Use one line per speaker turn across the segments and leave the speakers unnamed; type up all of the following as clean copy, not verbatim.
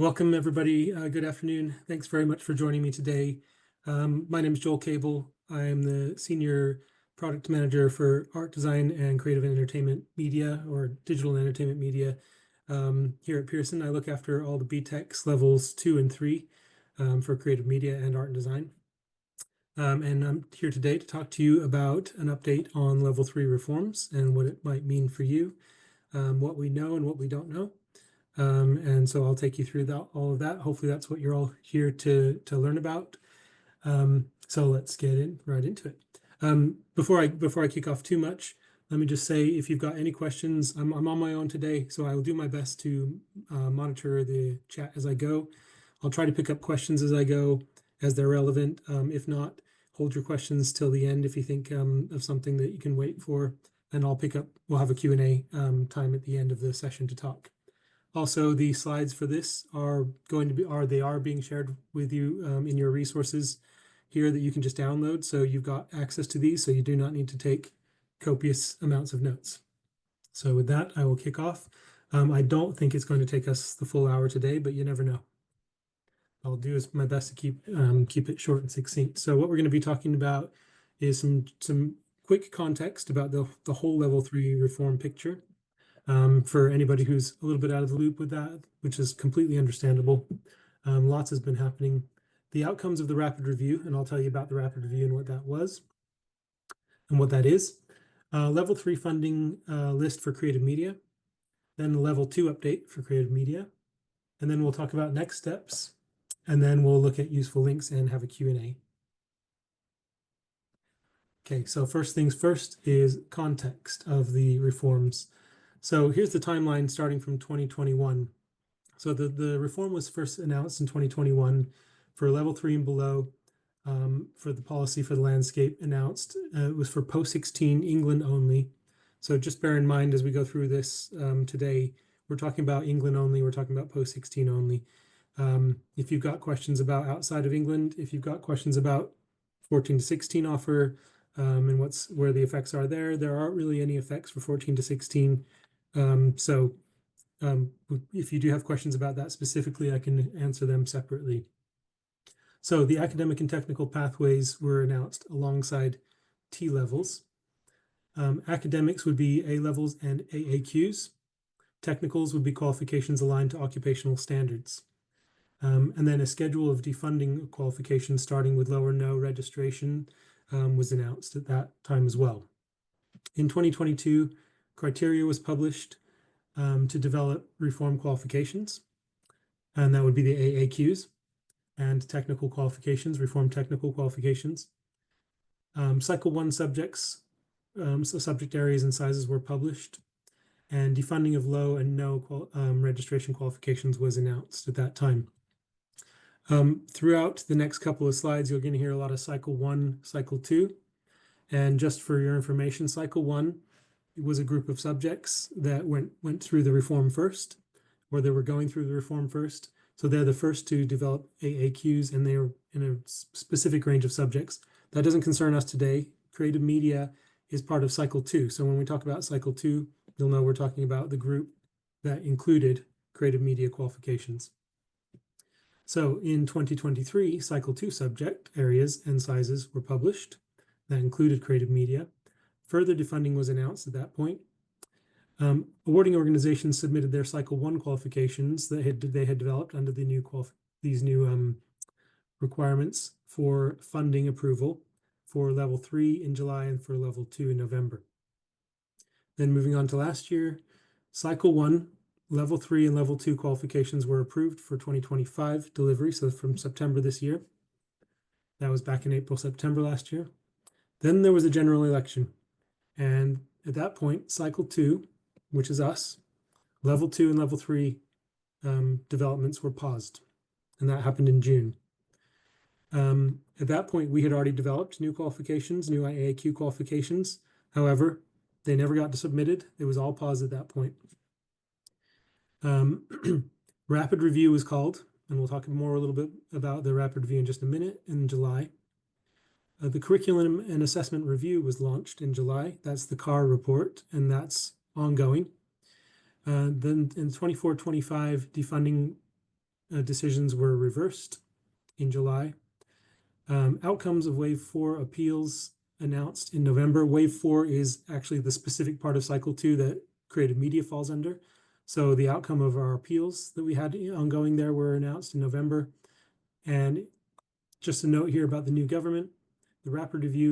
Welcome, everybody. Good afternoon. Thanks very much for joining me today. My name is Joel Cable. I am the Senior Product Manager for Art Design and Creative and Entertainment Media, or Digital and Entertainment Media, here at Pearson. I look after all the BTECs levels 2 and 3 for creative media and art and design. And I'm here today to talk to you about an update on level 3 reforms and what it might mean for you, what we know and what we don't know. And so I'll take you through all of that. Hopefully that's what you're all here to learn about. So let's get right into it. Before I kick off too much, let me just say, if you've got any questions, I'm on my own today, so I will do my best to monitor the chat as I go. I'll try to pick up questions as I go, as they're relevant. If not, hold your questions till the end if you think of something that you can wait for, and we'll have a Q&A time at the end of the session to talk. Also, the slides for this are being shared with you in your resources here that you can just download. So you've got access to these, so you do not need to take copious amounts of notes. So with that, I will kick off. I don't think it's going to take us the full hour today, but you never know. I'll do my best to keep it short and succinct. So what we're going to be talking about is some quick context about the whole level 3 reform picture. For anybody who's a little bit out of the loop with that, which is completely understandable. Lots has been happening. The outcomes of the rapid review, and I'll tell you about the rapid review and what that was and what that is. Level 3 funding list for creative media, then the level 2 update for creative media, and then we'll talk about next steps, and then we'll look at useful links and have a Q&A. Okay, so first things first is context of the reforms. So here's the timeline starting from 2021. So the reform was first announced in 2021 for level 3 and below, for the policy for the landscape announced. It was for post-16 England only. So just bear in mind as we go through this today, we're talking about England only, we're talking about post-16 only. If you've got questions about outside of England, if you've got questions about 14 to 16 offer, and where the effects are there aren't really any effects for 14 to 16. If you do have questions about that specifically, I can answer them separately. So the academic and technical pathways were announced alongside T levels. Academics would be A levels and AAQs. Technicals would be qualifications aligned to occupational standards. And then a schedule of defunding qualifications starting with low or no registration was announced at that time as well. In 2022, criteria was published to develop reform qualifications, and that would be the AAQs, and technical qualifications, reform technical qualifications. Cycle 1 subjects, so subject areas and sizes were published, and defunding of low and no registration qualifications was announced at that time. Throughout the next couple of slides, you're going to hear a lot of cycle 1, cycle 2, and just for your information, cycle 1 was a group of subjects that went through the reform first, or they were going through the reform first. So they're the first to develop AAQs, and they're in a specific range of subjects. That doesn't concern us today. Creative media is part of cycle 2. So when we talk about cycle 2, you'll know we're talking about the group that included creative media qualifications. So in 2023, cycle 2 subject areas and sizes were published that included creative media. Further defunding was announced at that point. Awarding organizations submitted their cycle 1 qualifications that they had developed under the these new requirements for funding approval for level 3 in July and for level 2 in November. Then moving on to last year, cycle 1, level 3 and level 2 qualifications were approved for 2025 delivery, so from September this year. That was back in April, September last year. Then there was a general election. And at that point, cycle 2, which is us, level 2 and level 3 developments were paused. And that happened in June. At that point, we had already developed new qualifications, new AAQ qualifications. However, they never got submitted. It was all paused at that point. Rapid review was called, and we'll talk more a little bit about the rapid review in just a minute in July. The curriculum and assessment review was launched in July. That's the CAR report, and that's ongoing. Then in 24-25, defunding decisions were reversed in July. Outcomes of Wave 4 appeals announced in November. Wave 4 is actually the specific part of Cycle 2 that creative media falls under. So the outcome of our appeals that we had ongoing there were announced in November. And just a note here about the new government. The rapid review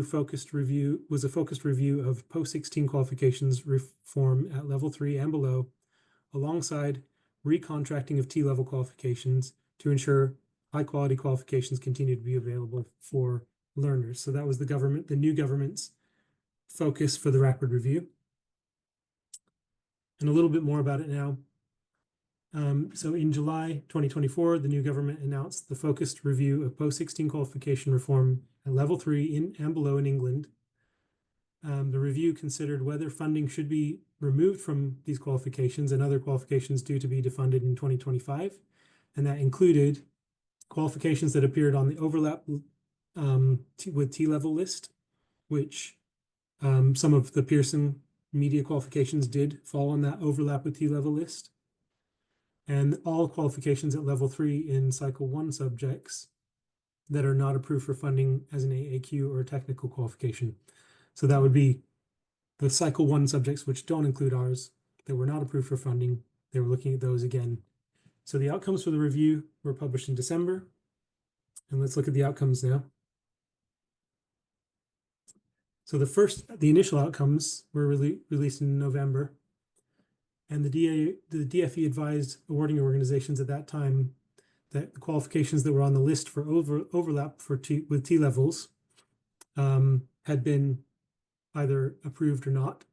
was a focused review of post-16 qualifications reform at level 3 and below, alongside recontracting of T-level qualifications to ensure high-quality qualifications continue to be available for learners. So that was the new government's focus for the rapid review. And a little bit more about it now. So in July 2024, the new government announced the focused review of post-16 qualification reform at level 3 in and below in England. The review considered whether funding should be removed from these qualifications and other qualifications due to be defunded in 2025. And that included qualifications that appeared on the overlap with T-level list, which some of the Pearson media qualifications did fall on that overlap with T-level list. And all qualifications at level 3 in Cycle 1 subjects that are not approved for funding as an AAQ or a technical qualification. So that would be the Cycle 1 subjects, which don't include ours, that were not approved for funding. They were looking at those again. So the outcomes for the review were published in December. And let's look at the outcomes now. So the initial outcomes were released in November. And the DFE advised awarding organizations at that time that the qualifications that were on the list for overlap with T-levels had been either approved or not.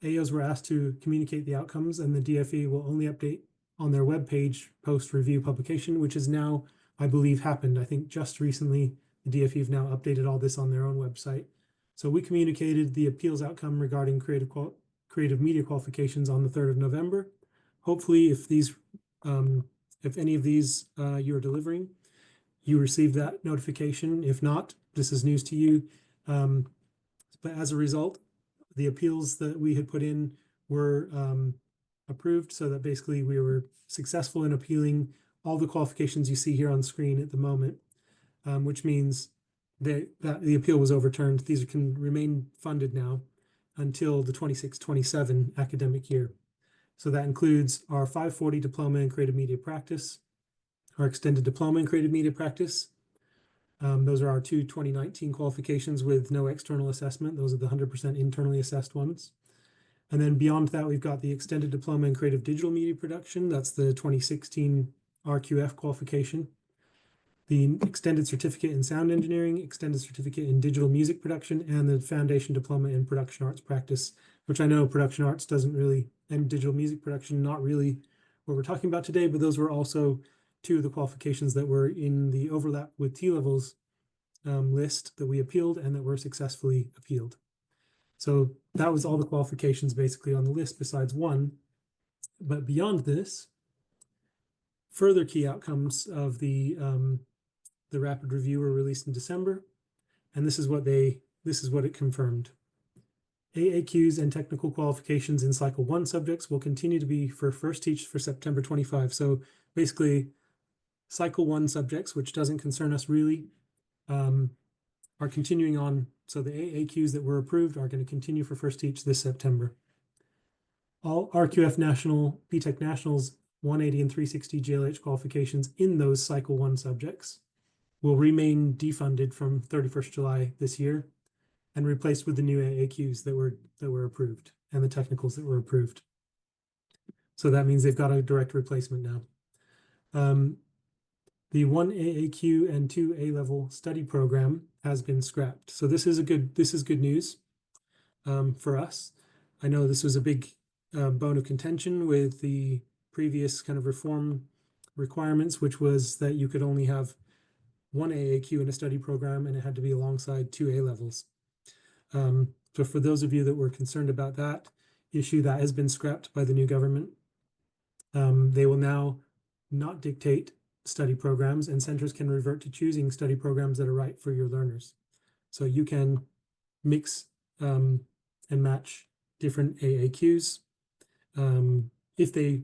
AOs were asked to communicate the outcomes, and the DFE will only update on their webpage post-review publication, which has now, I believe, happened. I think just recently, the DFE have now updated all this on their own website. So we communicated the appeals outcome regarding creative media qualifications on the 3rd of November. Hopefully, if any of these you're delivering, you received that notification. If not, this is news to you. But as a result, the appeals that we had put in were approved, so that basically we were successful in appealing all the qualifications you see here on screen at the moment, which means that the appeal was overturned. These can remain funded now until the 26-27 academic year. So that includes our 540 Diploma in Creative Media Practice, our Extended Diploma in Creative Media Practice. Those are our two 2019 qualifications with no external assessment. Those are the 100% internally assessed ones. And then beyond that, we've got the Extended Diploma in Creative Digital Media Production. That's the 2016 RQF qualification. The Extended Certificate in Sound Engineering, Extended Certificate in Digital Music Production, and the Foundation Diploma in Production Arts Practice, which I know production arts doesn't really, and digital music production, not really what we're talking about today, but those were also two of the qualifications that were in the overlap with T-levels list that we appealed and that were successfully appealed. So that was all the qualifications basically on the list besides one. But beyond this, further key outcomes of the rapid review were released in December, and this is what it confirmed. AAQs and technical qualifications in Cycle 1 subjects will continue to be for first teach for September 25. So basically, Cycle 1 subjects, which doesn't concern us really, are continuing on. So the AAQs that were approved are going to continue for first teach this September. All RQF National, BTEC Nationals 180 and 360 GLH qualifications in those Cycle 1 subjects will remain defunded from 31st July this year and replaced with the new AAQs that were approved and the technicals that were approved. So that means they've got a direct replacement now. The 1 AAQ and 2 A-level study program has been scrapped. So this is good news for us. I know this was a big bone of contention with the previous kind of reform requirements, which was that you could only have 1 AAQ in a study program and it had to be alongside 2 A-levels. So for those of you that were concerned about that issue, that has been scrapped by the new government. They will now not dictate study programs, and centers can revert to choosing study programs that are right for your learners. So you can mix and match different AAQs if they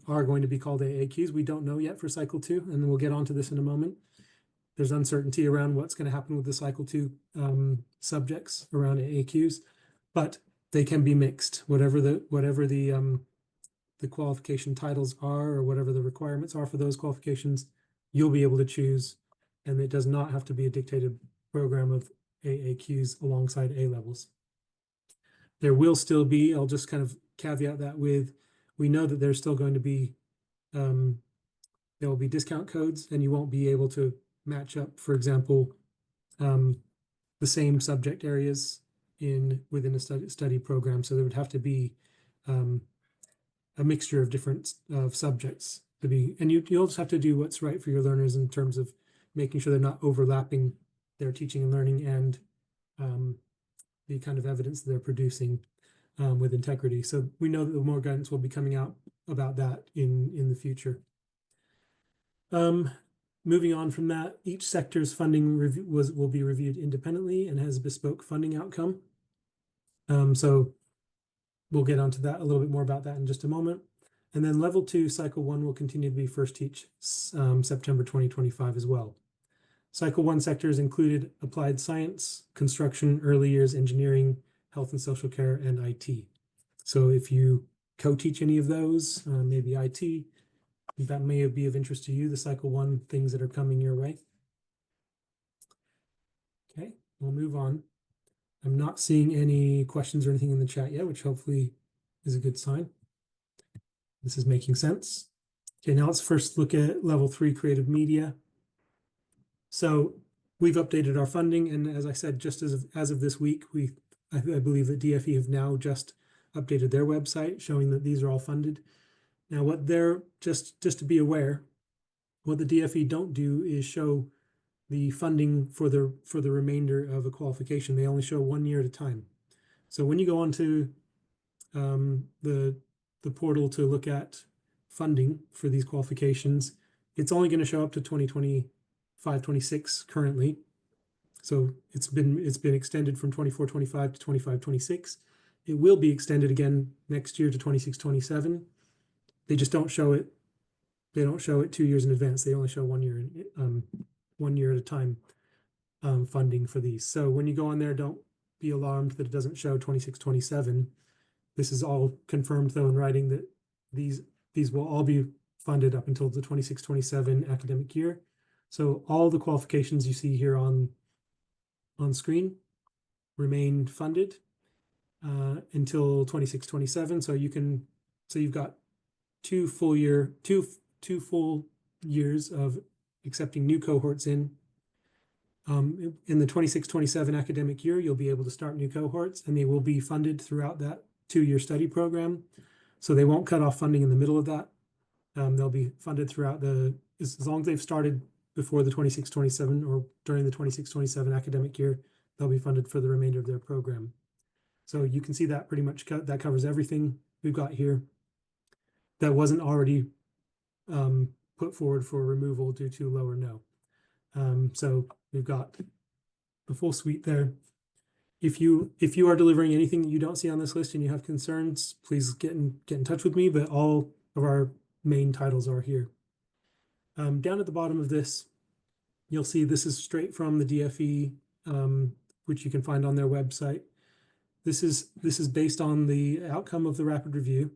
are going to be called AAQs. We don't know yet for cycle 2, and we'll get onto this in a moment. There's uncertainty around what's going to happen with the cycle 2 subjects around AAQs, but they can be mixed. Whatever the qualification titles are, or whatever the requirements are for those qualifications, you'll be able to choose, and it does not have to be a dictated program of AAQs alongside A levels. There will still be, I'll just kind of caveat that with, we know that there's still going to be, there will be discount codes, and you won't be able to match up, for example, the same subject areas within a study program. So there would have to be a mixture of different subjects to be, and you'll just have to do what's right for your learners in terms of making sure they're not overlapping their teaching and learning and the kind of evidence that they're producing with integrity. So we know that more guidance will be coming out about that in the future. Moving on from that, each sector's funding will be reviewed independently and has bespoke funding outcome. So we'll get onto that a little bit more about that in just a moment. And then level 2, cycle 1 will continue to be first teach September 2025 as well. Cycle 1 sectors included applied science, construction, early years engineering, health and social care, and IT. So if you co-teach any of those, maybe IT, that may be of interest to you, the cycle 1 things that are coming your way. Okay, we'll move on. I'm not seeing any questions or anything in the chat yet, which hopefully is a good sign. This is making sense. Okay, now let's first look at level 3 creative media. So we've updated our funding, and as I said, just as of this week, I believe that DFE have now just updated their website showing that these are all funded. Now, what they're just to be aware, what the DFE don't do is show the funding for the remainder of a qualification. They only show 1 year at a time. So when you go onto the portal to look at funding for these qualifications, it's only going to show up to 2025-26 currently. So it's been extended from 24-25 to 25-26. It will be extended again next year to 26-27. They just don't show it. They don't show it 2 years in advance. They only show 1 year 1 year at a time funding for these. So when you go on there, don't be alarmed that it doesn't show 26-27. This is all confirmed though in writing that these will all be funded up until the 26-27 academic year. So all the qualifications you see here on screen remain funded until 26-27. So you've got two full years of accepting new cohorts in. In the 26-27 academic year, you'll be able to start new cohorts, and they will be funded throughout that 2-year study program. So they won't cut off funding in the middle of that. They'll be funded throughout as long as they've started before the 26-27 or during the 26-27 academic year, they'll be funded for the remainder of their program. So you can see that pretty much that covers everything we've got here that wasn't already put forward for removal due to low or no. So we've got the full suite there. If you are delivering anything that you don't see on this list and you have concerns, please get in touch with me, but all of our main titles are here. Down at the bottom of this, you'll see this is straight from the DFE, which you can find on their website. This is based on the outcome of the rapid review,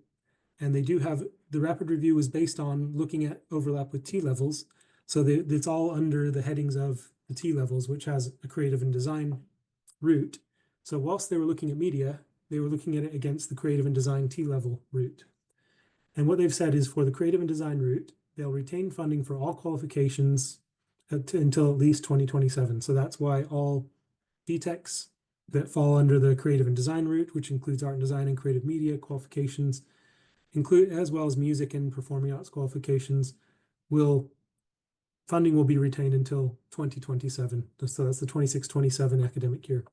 and they do have the rapid review was based on looking at overlap with T levels. So it's all under the headings of the T levels, which has a creative and design route. So whilst they were looking at media, they were looking at it against the creative and design T level route. And what they've said is for the creative and design route, they'll retain funding for all qualifications until at least 2027. So that's why all BTECs that fall under the creative and design route, which includes art and design and creative media qualifications, include as well as music and performing arts qualifications, funding will be retained until 2027. So that's the 26-27 academic year.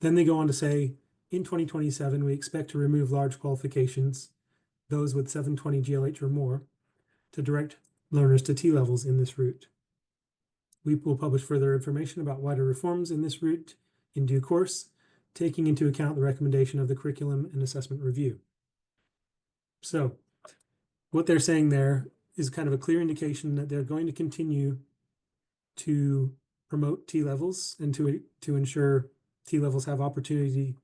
Then they go on to say, in 2027, we expect to remove large qualifications, those with 720 GLH or more, to direct learners to T levels in this route. We will publish further information about wider reforms in this route in due course, taking into account the recommendation of the curriculum and assessment review. So what they're saying there is kind of a clear indication that they're going to continue to promote T levels and to ensure T levels have opportunity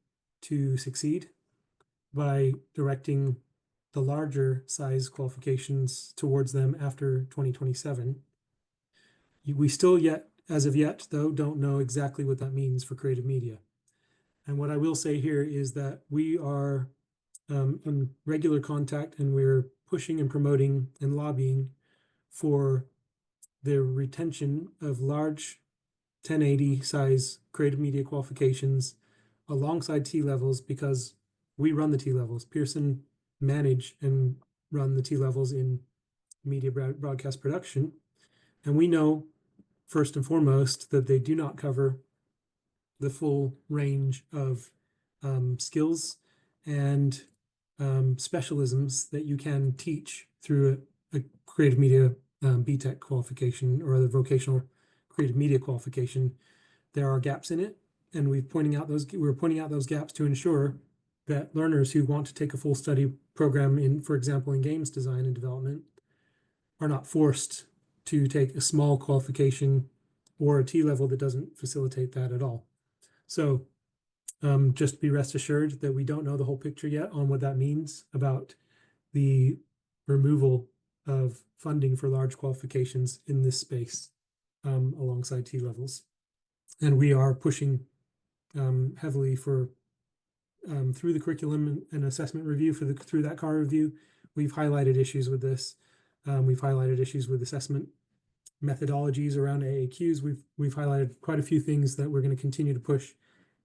to succeed by directing the larger size qualifications towards them after 2027. We still yet, as of yet, though, don't know exactly what that means for creative media. And what I will say here is that we are in regular contact, and we're pushing and promoting and lobbying for the retention of large 1080 size creative media qualifications alongside T levels, because we run the T levels. Pearson manage and run the T levels in media broadcast production. And we know, first and foremost, that they do not cover the full range of skills and specialisms that you can teach through a creative media BTEC qualification or other vocational creative media qualification. There are gaps in it, and we're pointing out those gaps to ensure that learners who want to take a full study program in, for example, in games design and development, are not forced to take a small qualification or a T level that doesn't facilitate that at all. So just be rest assured that we don't know the whole picture yet on what that means about the removal of funding for large qualifications in this space alongside T levels. And we are pushing heavily for through the curriculum and assessment review through that CAR review. We've highlighted issues with this. We've highlighted issues with assessment methodologies around AAQs. We've highlighted quite a few things that we're going to continue to push.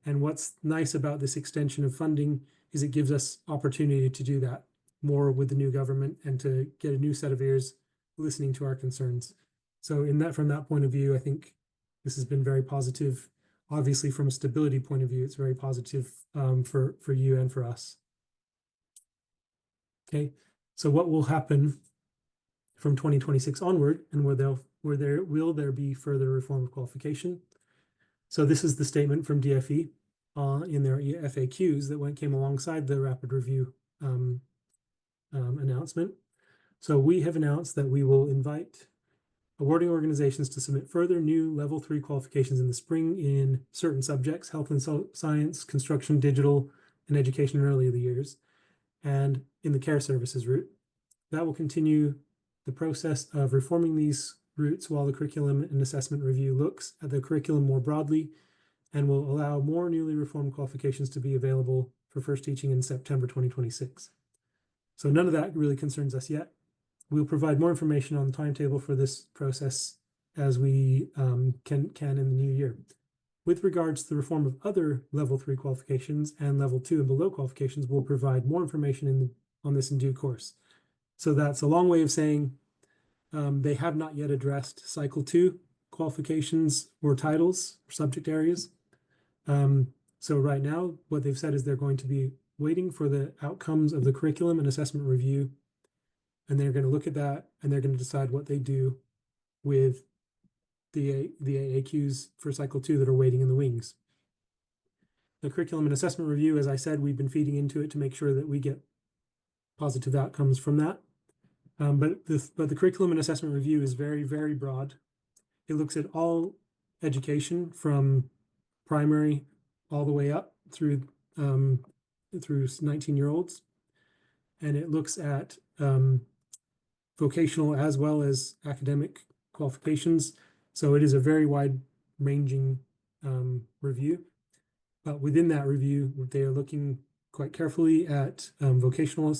And what's nice about this extension of funding is it gives us opportunity to do that more with the new government and to get a new set of ears listening to our concerns. So from that point of view, I think this has been very positive. Obviously, from a stability point of view, it's very positive for you and for us. Okay, so what will happen from 2026 onward, and will there be further reform of qualification? So this is the statement from DFE in their FAQs that came alongside the rapid review announcement. So we have announced that we will invite awarding organizations to submit further new level 3 qualifications in the spring in certain subjects: health and science, construction, digital, and education in early years, and in the care services route. That will continue the process of reforming these routes while the curriculum and assessment review looks at the curriculum more broadly, and will allow more newly reformed qualifications to be available for first teaching in September 2026. So none of that really concerns us yet. We'll provide more information on the timetable for this process as we can in the new year. With regards to the reform of other level 3 qualifications and level 2 and below qualifications, we'll provide more information on this in due course. So that's a long way of saying they have not yet addressed cycle 2 qualifications or titles or subject areas. So right now, what they've said is they're going to be waiting for the outcomes of the curriculum and assessment review, and they're going to look at that, and they're going to decide what they do with the AAQs for cycle 2 that are waiting in the wings. The curriculum and assessment review, as I said, we've been feeding into it to make sure that we get positive outcomes from that. But the curriculum and assessment review is very, very broad. It looks at all education from primary all the way up through 19-year-olds, and it looks at vocational as well as academic qualifications. So it is a very wide-ranging review. But within that review, they are looking quite carefully at vocational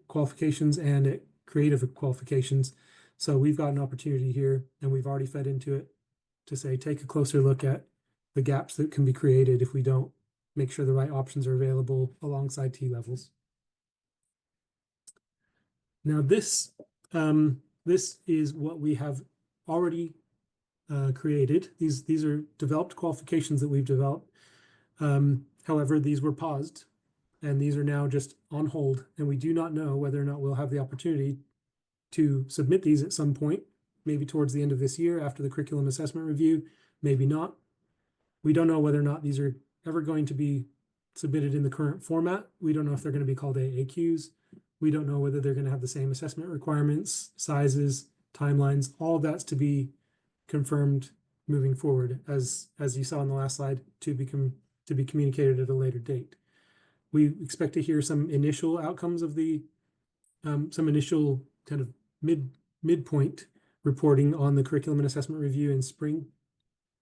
qualifications and at creative qualifications. So we've got an opportunity here, and we've already fed into it to say, take a closer look at the gaps that can be created if we don't make sure the right options are available alongside T levels. Now this is what we have already created. These are developed qualifications that we've developed. However, these were paused, and these are now just on hold, and we do not know whether or not we'll have the opportunity to submit these at some point, maybe towards the end of this year after the curriculum assessment review, maybe not. We don't know whether or not these are ever going to be submitted in the current format. We don't know if they're going to be called AAQs. We don't know whether they're going to have the same assessment requirements, sizes, timelines. All of that's to be confirmed moving forward, as you saw on the last slide, to be communicated at a later date. We expect to hear some initial outcomes of the some initial kind of midpoint reporting on the curriculum and assessment review in spring.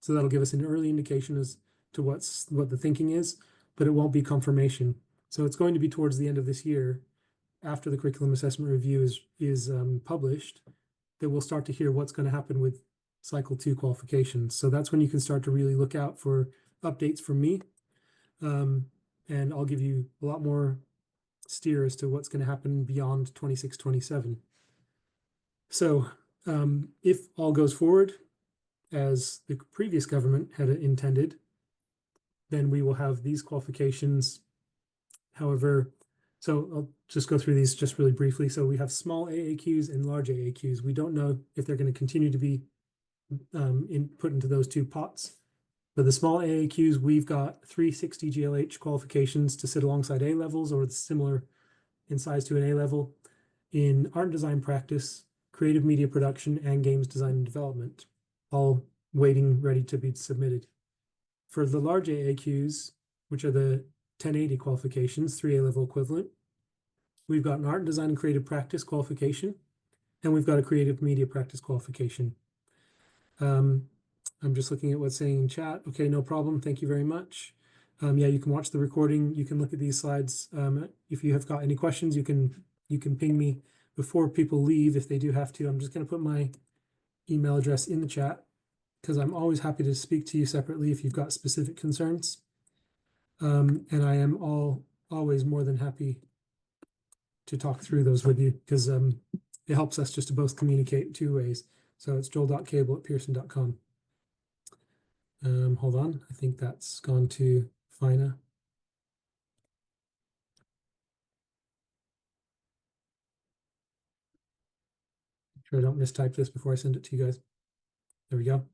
So that'll give us an early indication as to what the thinking is, but it won't be confirmation. So it's going to be towards the end of this year, after the curriculum assessment review is published, that we'll start to hear what's going to happen with cycle 2 qualifications. So that's when you can start to really look out for updates from me. And I'll give you a lot more steer as to what's going to happen beyond 26-27. So if all goes forward as the previous government had intended, then we will have these qualifications. However, so I'll just go through these just really briefly. So we have small AAQs and large AAQs. We don't know if they're going to continue to be put into those two pots. For the small AAQs, we've got 360 GLH qualifications to sit alongside A levels or similar in size to an A level in art and design practice, creative media production, and games design and development, all waiting, ready to be submitted. For the large AAQs, which are the 1080 qualifications, 3 A-level equivalent, we've got an art and design and creative practice qualification, and we've got a creative media practice qualification. I'm just looking at what's saying in chat. Okay, no problem. Thank you very much. Yeah, you can watch the recording. You can look at these slides. If you have got any questions, you can ping me before people leave if they do have to. I'm just going to put my email address in the chat because I'm always happy to speak to you separately if you've got specific concerns. And I am always more than happy to talk through those with you because it helps us just to both communicate 2 ways. So it's joel.cable@pearson.com. Hold on, I think that's gone to Fina. Make sure I don't mistype this before I send it to you guys. There we go.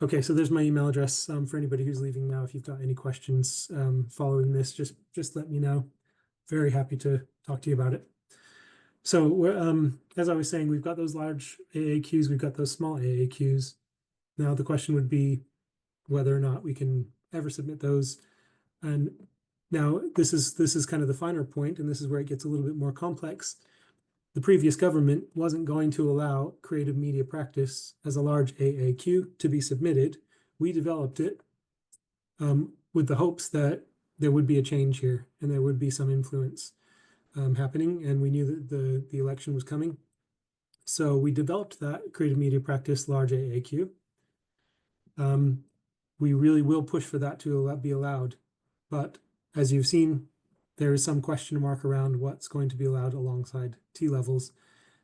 Okay, so there's my email address for anybody who's leaving now. If you've got any questions following this, just let me know. Very happy to talk to you about it. So as I was saying, we've got those large AAQs, we've got those small AAQs. Now the question would be whether or not we can ever submit those. And now this is kind of the finer point, and this is where it gets a little bit more complex. The previous government wasn't going to allow creative media practice as a large AAQ to be submitted. We developed it with the hopes that there would be a change here and there would be some influence happening, and we knew that the election was coming. So we developed that creative media practice large AAQ. We really will push for that to be allowed, but as you've seen, there is some question mark around what's going to be allowed alongside T levels.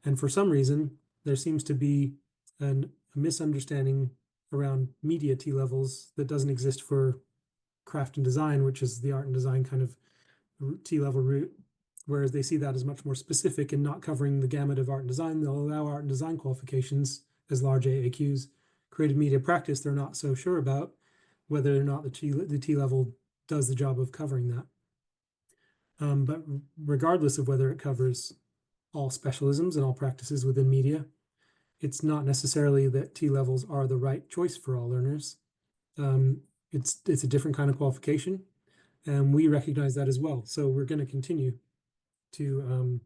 And for some reason, there seems to be a misunderstanding around media T levels that doesn't exist for craft and design, which is the art and design kind of T level route. Whereas they see that as much more specific and not covering the gamut of art and design. They'll allow art and design qualifications as large AAQs. Creative media practice, they're not so sure about whether or not the T level does the job of covering that. But regardless of whether it covers all specialisms and all practices within media, it's not necessarily that T levels are the right choice for all learners. It's a different kind of qualification, and we recognize that as well. So we're going to continue to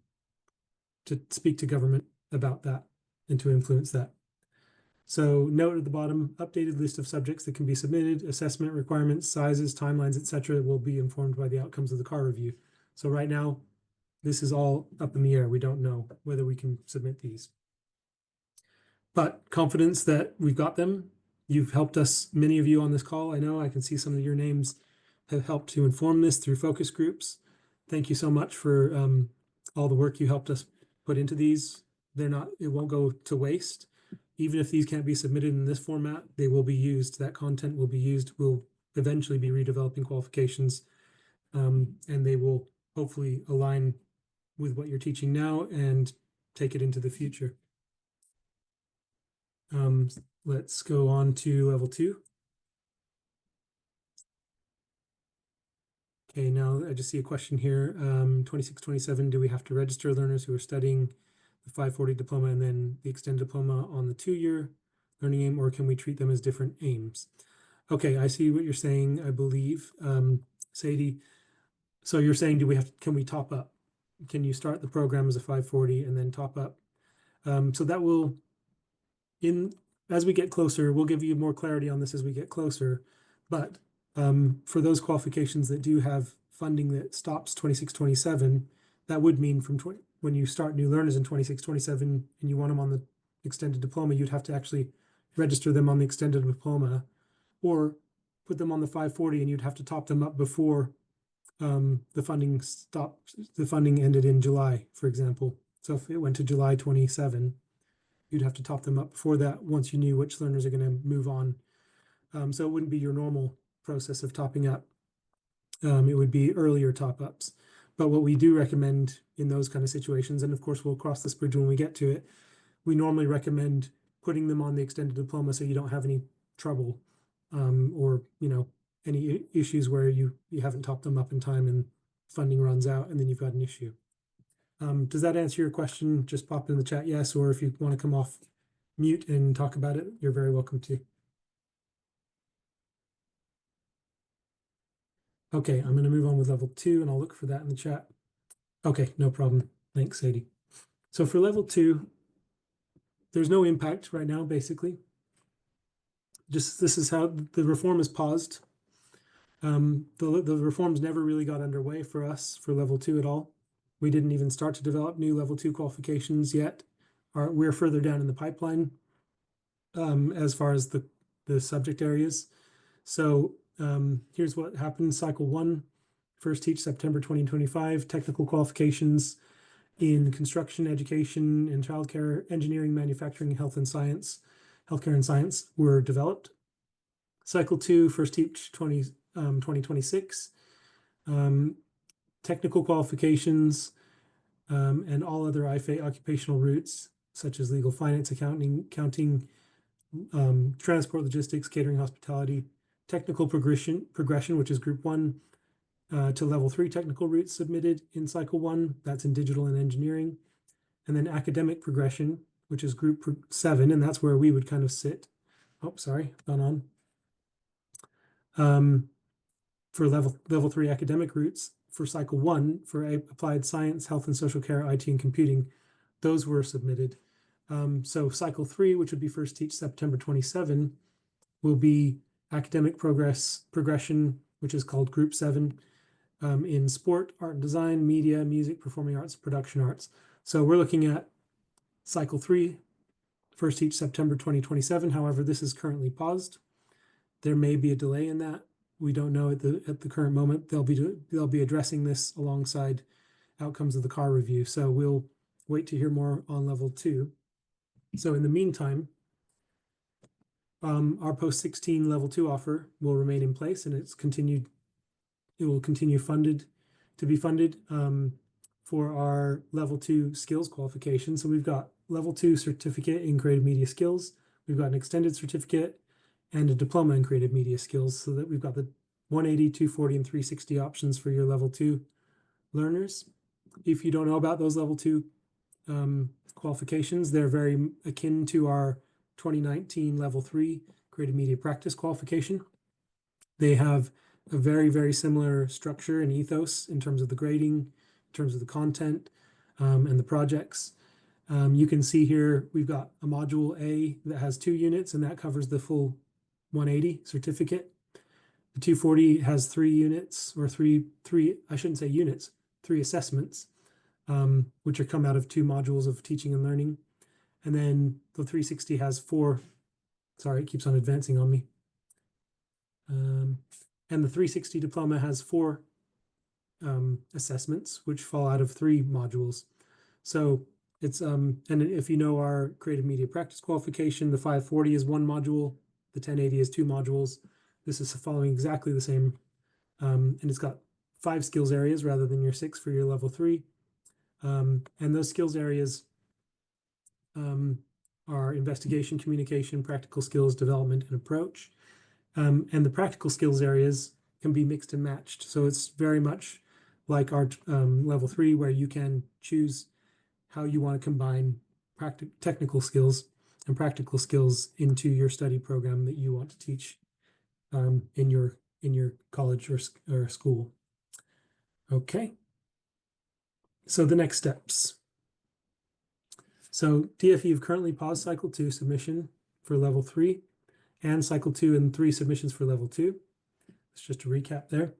speak to government about that and to influence that. So note at the bottom, updated list of subjects that can be submitted, assessment requirements, sizes, timelines, etc. will be informed by the outcomes of the CAR review. So right now, this is all up in the air. We don't know whether we can submit these. But confidence that we've got them. You've helped us, many of you on this call. I know I can see some of your names have helped to inform this through focus groups. Thank you so much for all the work you helped us put into these. It won't go to waste. Even if these can't be submitted in this format, they will be used. That content will be used. We'll eventually be redeveloping qualifications, and they will hopefully align with what you're teaching now and take it into the future. Let's go on to level 2. Okay, now I just see a question here. 26, 27, do we have to register learners who are studying the 540 diploma and then the extended diploma on the 2-year learning aim, or can we treat them as different aims? Okay, I see what you're saying, I believe. Sadie, so you're saying, can we top up? Can you start the program as a 540 and then top up? So that will, as we get closer, we'll give you more clarity on this as we get closer. But for those qualifications that do have funding that stops 26, 27, that would mean when you start new learners in 26, 27 and you want them on the extended diploma, you'd have to actually register them on the extended diploma or put them on the 540 and you'd have to top them up before the funding stopped. The funding ended in July, for example. So if it went to July 27, you'd have to top them up before that once you knew which learners are going to move on. So it wouldn't be your normal process of topping up. It would be earlier top ups. But what we do recommend in those kind of situations, and of course we'll cross this bridge when we get to it, we normally recommend putting them on the extended diploma so you don't have any trouble or any issues where you haven't topped them up in time and funding runs out and then you've got an issue. Does that answer your question? Just pop in the chat yes, or if you want to come off mute and talk about it, you're very welcome to. Okay, I'm going to move on with level 2 and I'll look for that in the chat. Okay, no problem. Thanks, Sadie. So for level 2, there's no impact right now, basically. Just this is how the reform is paused. The reforms never really got underway for us for level 2 at all. We didn't even start to develop new level 2 qualifications yet. We're further down in the pipeline as far as the subject areas. So here's what happened. Cycle 1, first teach September 2025, technical qualifications in construction, education, and childcare, engineering, manufacturing, healthcare and science were developed. Cycle 2, first teach 2026, technical qualifications and all other IFA occupational routes, such as legal, finance, accounting, transport, logistics, catering, hospitality, technical progression, which is group 1 to level 3 technical routes submitted in cycle 1. That's in digital and engineering. And then academic progression, which is group 7, and that's where we would kind of sit. Oh, sorry, gone on. For level 3 academic routes for cycle 1 for applied science, health and social care, IT and computing, those were submitted. So cycle 3, which would be first teach September 27, will be academic progression, which is called group 7, in sport, art and design, media, music, performing arts, production arts. So we're looking at cycle 3, first teach September 2027. However, this is currently paused. There may be a delay in that. We don't know at the current moment. They'll be addressing this alongside outcomes of the CAR review. So we'll wait to hear more on level 2. So in the meantime, our post-16 level 2 offer will remain in place, and it will continue to be funded for our level 2 skills qualification. So we've got level 2 certificate in creative media skills. We've got an extended certificate and a diploma in creative media skills, so that we've got the 180, 240, and 360 options for your level 2 learners. If you don't know about those level 2 qualifications, they're very akin to our 2019 level 3 creative media practice qualification. They have a very, very similar structure and ethos in terms of the grading, in terms of the content, and the projects. You can see here we've got a module A that has 2 units, and that covers the full 180 certificate. The 240 has 3 units, or three, I shouldn't say units, 3 assessments, which are come out of 2 modules of teaching and learning. And then the 360 has 4, sorry, it keeps on advancing on me. And the 360 diploma has 4 assessments, which fall out of 3 modules. So it's, and if you know our creative media practice qualification, the 540 is 1 module, the 1080 is 2 modules. This is following exactly the same, and it's got 5 skills areas rather than your 6 for your level 3. And those skills areas are investigation, communication, practical skills, development, and approach. And the practical skills areas can be mixed and matched. So it's very much like our level 3, where you can choose how you want to combine technical skills and practical skills into your study program that you want to teach in your college or school. Okay. So the next steps. So DFE have currently paused cycle 2 submission for level 3 and cycle 2 and 3 submissions for level 2. It's just a recap there.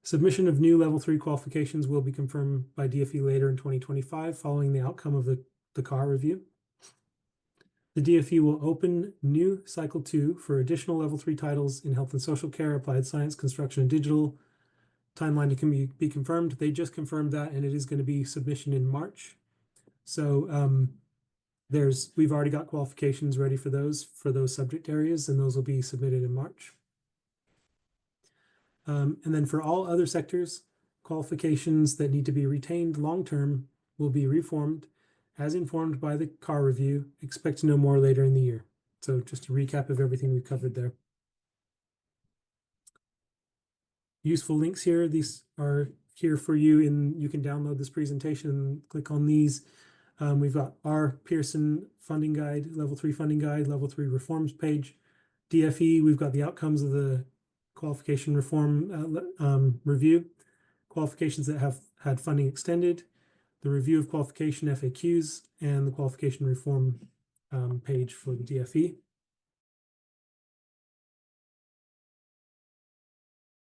Submission of new level 3 qualifications will be confirmed by DFE later in 2025 following the outcome of the CAR review. The DFE will open new cycle 2 for additional level 3 titles in health and social care, applied science, construction, and digital. Timeline to be confirmed. They just confirmed that, and it is going to be submission in March. So we've already got qualifications ready for those subject areas, and those will be submitted in March. And then for all other sectors, qualifications that need to be retained long-term will be reformed as informed by the CAR review. Expect to know more later in the year. So just a recap of everything we've covered there. Useful links here. These are here for you, and you can download this presentation and click on these. We've got our Pearson funding guide, level 3 funding guide, level 3 reforms page. DFE, we've got the outcomes of the qualification reform review, qualifications that have had funding extended, the review of qualification FAQs, and the qualification reform page for the DFE.